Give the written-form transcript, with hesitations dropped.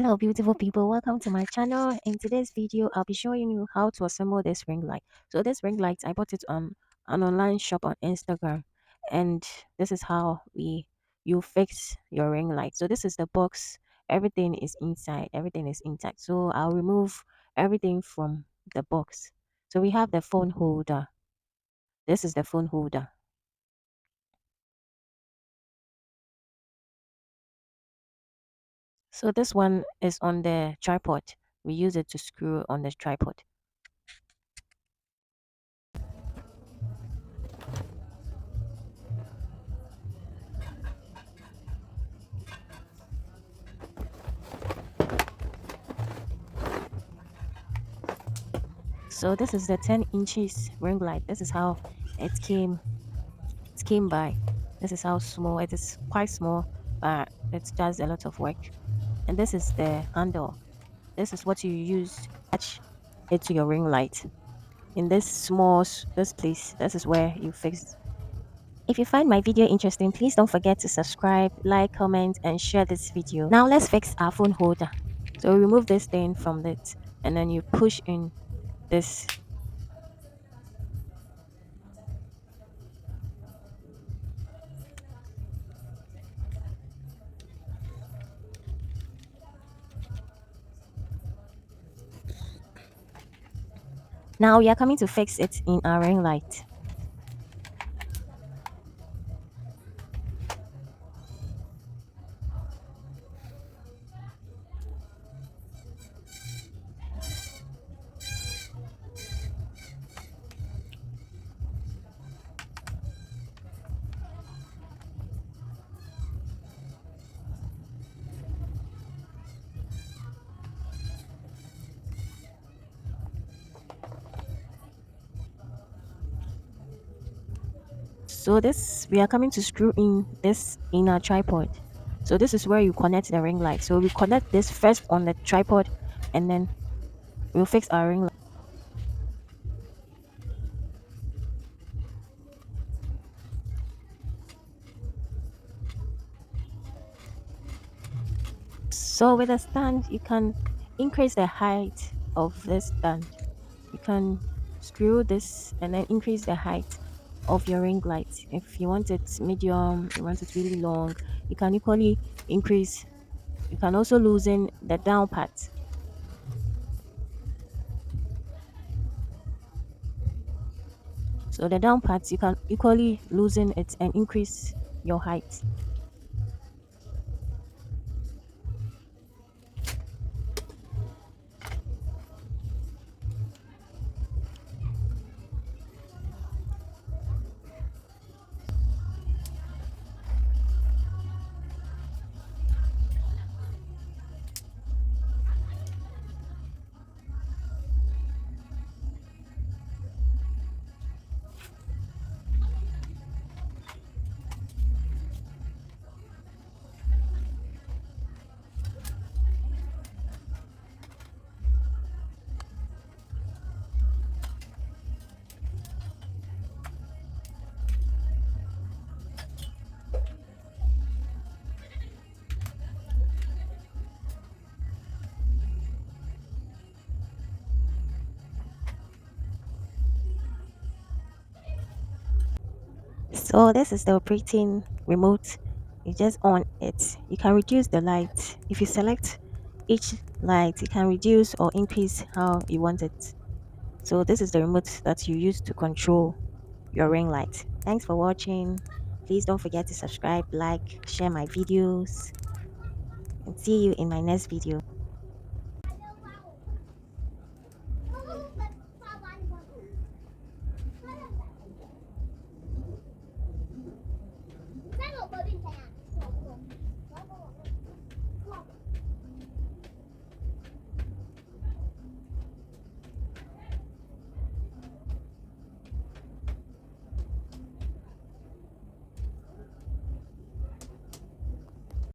Hello beautiful people, welcome to my channel. In today's video I'll be showing you how to assemble this ring light. So this ring light I bought it on an online shop on Instagram, and this is how we you fix your ring light. So this is the box, everything is inside, everything is intact. So I'll remove everything from the box. So we have the phone holder. This is the phone holder. So this one is on the tripod. We use it to screw on the tripod. So this is the 10 inches ring light. This is how it came by. This is how small it is, quite small, but it does a lot of work. And this is the handle. This is what you use to attach it to your ring light. In this this place, this is where you fix. If you find my video interesting, please don't forget to subscribe, like, comment, and share this video. Now let's fix our phone holder. So remove this thing from it, and then you push in this. Now we are coming to fix it in our ring light. So this we are coming to screw in this in our tripod. So this is where you connect the ring light. So we connect this first on the tripod, and then we'll fix our ring light. So with a stand, you can increase the height of this stand. You can screw this and then increase the height of your ring light. If you want it medium, you want it really long, you can equally increase. You can also loosen the down part. So the down parts, you can equally loosen it and increase your height. So this is the operating remote. You just on it. You can reduce the light. If you select each light, you can reduce or increase how you want it. So this is the remote that you use to control your ring light. Thanks for watching. Please don't forget to subscribe, like, share my videos, and see you in my next video.